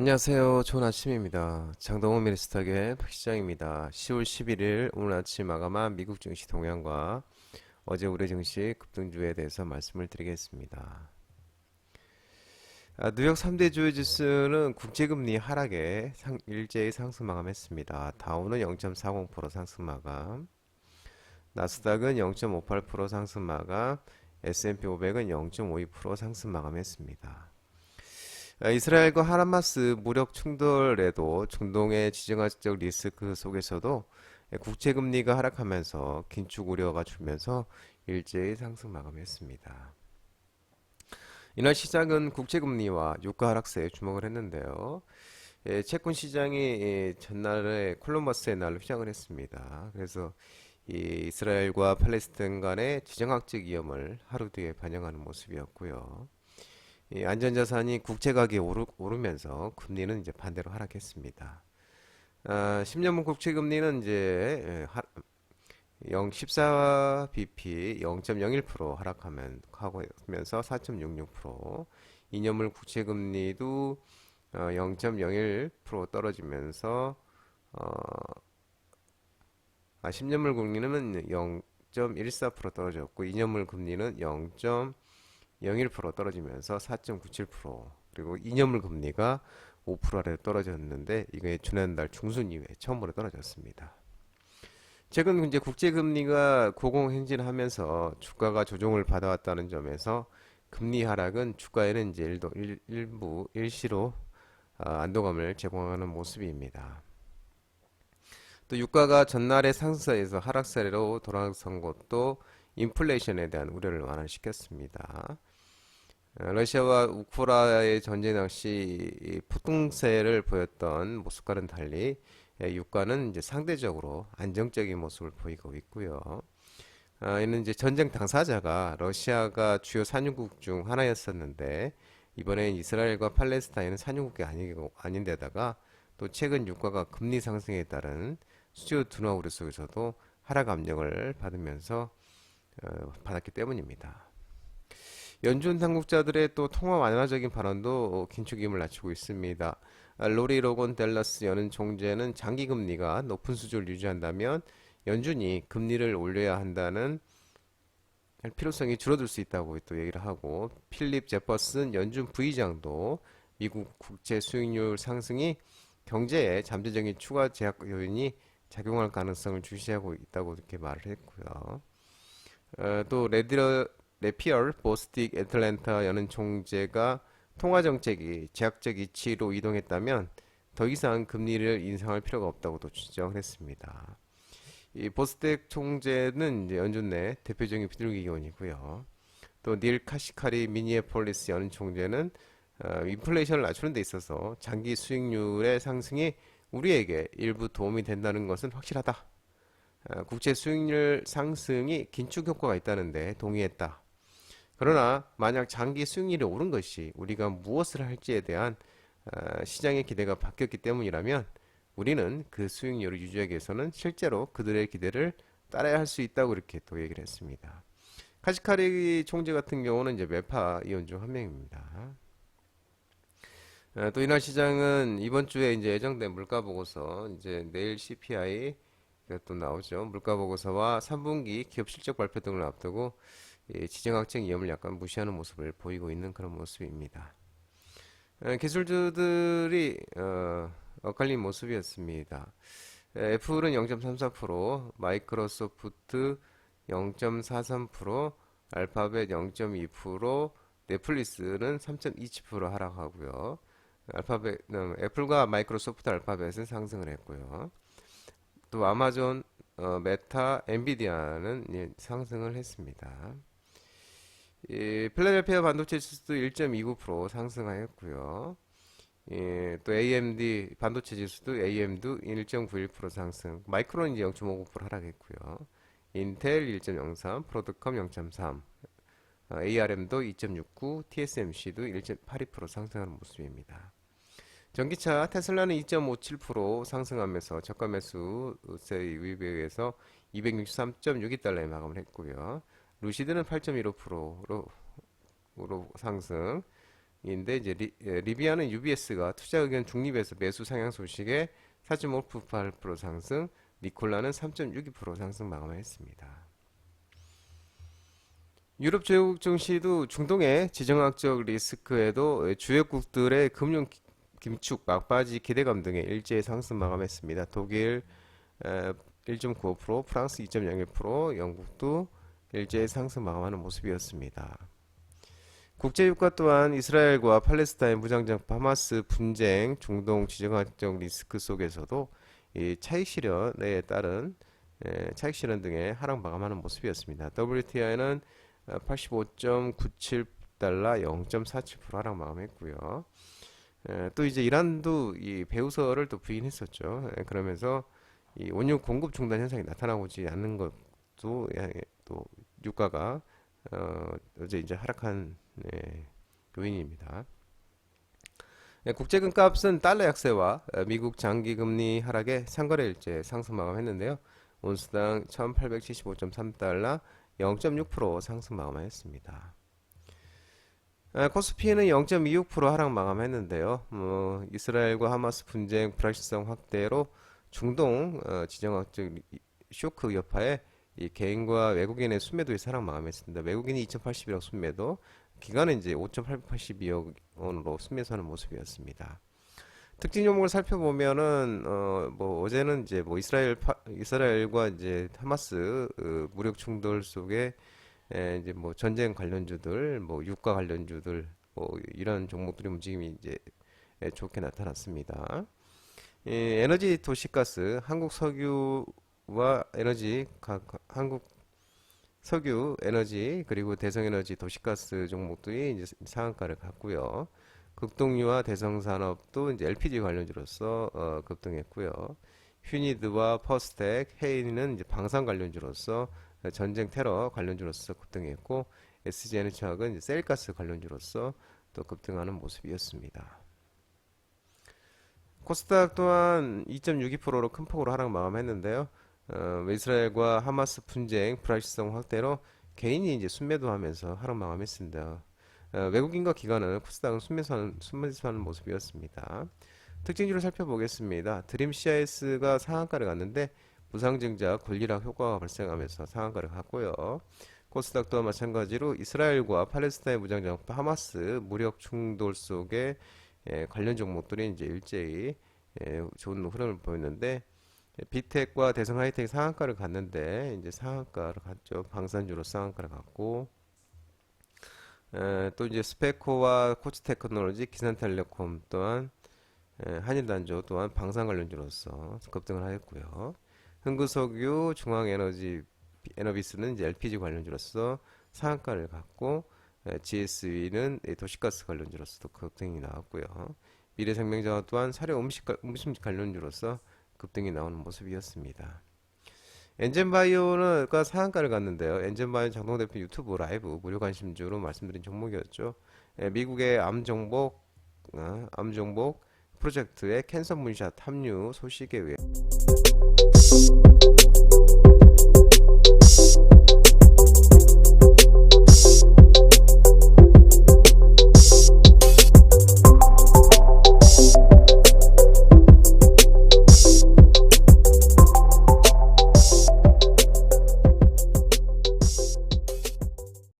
안녕하세요. 좋은 아침입니다. 장동원 미니스탁의 박시장입니다. 10월 11일 오늘 아침 마감한 미국 증시 동향과 어제 우리 증시 급등주에 대해서 말씀을 드리겠습니다. 뉴욕 3대 주요 지수는 국제금리 하락에 일제히 상승 마감했습니다. 다우는 0.40% 상승 마감, 나스닥은 0.58% 상승 마감, S&P 500은 0.52% 상승 마감했습니다. 이스라엘과 하마스 무력 충돌에도 중동의 지정학적 리스크 속에서도 국채금리가 하락하면서 긴축 우려가 줄면서 일제히 상승 마감했습니다. 이날 시장은 국채금리와 유가 하락세에 주목을 했는데요. 채권 시장이 전날에 콜럼버스의 날로 휴장을 했습니다. 그래서 이스라엘과 팔레스타인 간의 지정학적 위험을 하루 뒤에 반영하는 모습이었고요. 이 안전자산이 국채 가격이 오르면서 금리는 이제 반대로 하락했습니다. 10년물 국채 금리는 이제 0.14bp 0.01% 하락하면서 4.66%, 2년물 국채 금리도 0.01% 떨어지면서 10년물 금리는 0.14% 떨어졌고 2년물 금리는 0.01% 떨어지면서 4.97%, 그리고 2년물 금리가 5% 아래로 떨어졌는데 이게 지난달 중순 이후에 처음으로 떨어졌습니다. 최근 이제 국제 금리가 고공행진하면서 주가가 조정을 받아왔다는 점에서 금리 하락은 주가에는 이제 일부 일시로 안도감을 제공하는 모습입니다. 또 유가가 전날의 상승세에서 하락세로 돌아선 것도 인플레이션에 대한 우려를 완화시켰습니다. 러시아와 우크라이나의 전쟁 당시 폭등세를 보였던 모습과는 달리 유가는 이제 상대적으로 안정적인 모습을 보이고 있고요. 이는 이제 전쟁 당사자가 러시아가 주요 산유국 중 하나였었는데 이번엔 이스라엘과 팔레스타인은 산유국이 아닌데다가 또 최근 유가가 금리 상승에 따른 수요 둔화 우려 속에서도 하락 압력을 받았기 때문입니다. 연준 당국자들의 또 통화 완화적인 발언도 긴축임을 낮추고 있습니다. 로리 로건 델러스 연은 총재는 장기 금리가 높은 수준을 유지한다면 연준이 금리를 올려야 한다는 필요성이 줄어들 수 있다고 또 얘기를 하고, 필립 제퍼슨 연준 부의장도 미국 국채 수익률 상승이 경제에 잠재적인 추가 제약 요인이 작용할 가능성을 주시하고 있다고 이렇게 말을 했고요. 또 레피얼 보스틱 애틀랜타 연은 총재가 통화 정책이 제약적 이치로 이동했다면 더 이상 금리를 인상할 필요가 없다고도 주장을 했습니다. 이 보스텍 총재는 이제 연준 내 대표적인 비둘기견이고요. 또 닐 카시카리 미니애폴리스 연은 총재는 인플레이션을 낮추는 데 있어서 장기 수익률의 상승이 우리에게 일부 도움이 된다는 것은 확실하다. 국채 수익률 상승이 긴축 효과가 있다는데 동의했다. 그러나 만약 장기 수익률이 오른 것이 우리가 무엇을 할지에 대한 시장의 기대가 바뀌었기 때문이라면 우리는 그 수익률을 유지하기 위해서는 실제로 그들의 기대를 따라야 할 수 있다고 이렇게 또 얘기를 했습니다. 카시카리 총재 같은 경우는 이제 매파 이원 중 한 명입니다. 또 이날 시장은 이번 주에 이제 예정된 물가 보고서, 이제 내일 CPI 또 나오죠. 물가 보고서와 3분기 기업 실적 발표 등을 앞두고 지정학적 위험을 약간 무시하는 모습을 보이고 있는 그런 모습입니다. 기술주들이 엇갈린 모습이었습니다. 애플은 0.34%, 마이크로소프트 0.43%, 알파벳 0.2%, 넷플릭스는 3.27% 하락하고요. 애플과 마이크로소프트, 알파벳은 상승을 했고요. 또 아마존, 메타, 엔비디아는 상승을 했습니다. 필라델피아 반도체 지수도 1.29% 상승하였고요. 또 AMD 반도체 지수도 AM도 1.91% 상승, 마이크론 이제 0.59% 하락했고요. 인텔 1.03, 브로드컴 0.3, ARM도 2.69, TSMC도 1.82% 상승하는 모습입니다. 전기차 테슬라는 2.57% 상승하면서 저가 매수세 유입에 의해서 263.62달러에 마감을 했고요. 루시드는 8.15%로 상승, 이제 리비아는 UBS가 투자 의견 중립에서 매수 상향 소식에 4.58% 상승, 니콜라는 3.62% 상승 마감했습니다. 유럽 주요국 증시도 중동의 지정학적 리스크에도 주요국들의 금융 긴축, 막바지 기대감 등의 일제히 상승 마감했습니다. 독일 1.95%, 프랑스 2.01%, 영국도 일제히 상승 마감하는 모습이었습니다. 국제유가 또한 이스라엘과 팔레스타인 무장장 하마스 분쟁, 중동 지정학적 리스크 속에서도 이 차익 실현에 따른 차익 실현 등의 하락 마감하는 모습이었습니다. WTI는 85.97달러 0.47% 하락 마감했고요. 또 이제 이란도 이 배후설을 또 부인했었죠. 그러면서 이 원유 공급 중단 현상이 나타나고지 않는 것도 또 유가가 어제 이제 하락한 요인입니다. 국제금값은 달러 약세와 미국 장기 금리 하락에 상거래일제 상승 마감했는데요. 온스당 1875.3달러 0.6% 상승 마감했습니다. 코스피는 0.26% 하락 마감했는데요. 이스라엘과 하마스 분쟁 불확실성 확대로 중동 지정학적 쇼크 여파에 이 개인과 외국인의 순매도의 하락 마감했습니다. 외국인이 2,081억 순매도, 기관은 이제 5,882억 원으로 순매수하는 모습이었습니다. 특징 종목을 살펴보면은 뭐 어제는 이제 뭐 이스라엘과 이제 하마스 무력 충돌 속에 이제 뭐 전쟁 관련주들, 뭐 유가 관련주들, 뭐 이런 종목들의 움직임이 이제 좋게 나타났습니다. 에너지 도시가스, 한국 석유와 에너지, 한국 석유 에너지 그리고 대성에너지 도시가스 종목들이 이제 상한가를 갔고요. 극동유와 대성산업도 이제 LPG 관련주로서 급등했고요. 휴니드와 퍼스텍, 헤이는 이제 방산 관련주로서 전쟁 테러 관련주로서 급등했고, SG에너지화학은 이제 셀가스 관련주로서 또 급등하는 모습이었습니다. 코스닥 또한 2.62%로 큰 폭으로 하락 마감했는데요. 이스라엘과 하마스 분쟁 불확실성 확대로 개인이 이제 순매도하면서 하락 마감했습니다. 외국인과 기관은 코스닥은 순매수하는 모습이었습니다. 특징주를 살펴보겠습니다. 드림 CIS가 상한가를 갔는데 무상증자 권리락 효과가 발생하면서 상한가를 갔고요. 코스닥도 마찬가지로 이스라엘과 팔레스타인 무장장 하마스 무력 충돌 속에 관련 종목들이 이제 일제히 좋은 흐름을 보였는데, 비텍과 대성 하이텍 상한가를 갔는데 이제 상한가를 갔죠. 방산주로 상한가를 갔고, 또 이제 스페코와 코치테크놀로지, 기산텔레콤 또한 한일단조 또한 방산 관련주로서 급등을 하였고요. 흥구석유, 중앙에너지, 에너비스는 이제 LPG 관련주로서 상한가를 갔고, GSW는 도시가스 관련주로서도 급등이 나왔고요. 미래생명자원 또한 사료 음식 관련주로서 급등이 나오는 모습이었습니다. 엔젠바이오가 상한가를 갔는데요. 엔젠바이오 장동 대표 유튜브 라이브 무료 관심주로 말씀드린 종목이었죠. 미국의 암정복 프로젝트의 캔서 문샷 합류 소식에 의해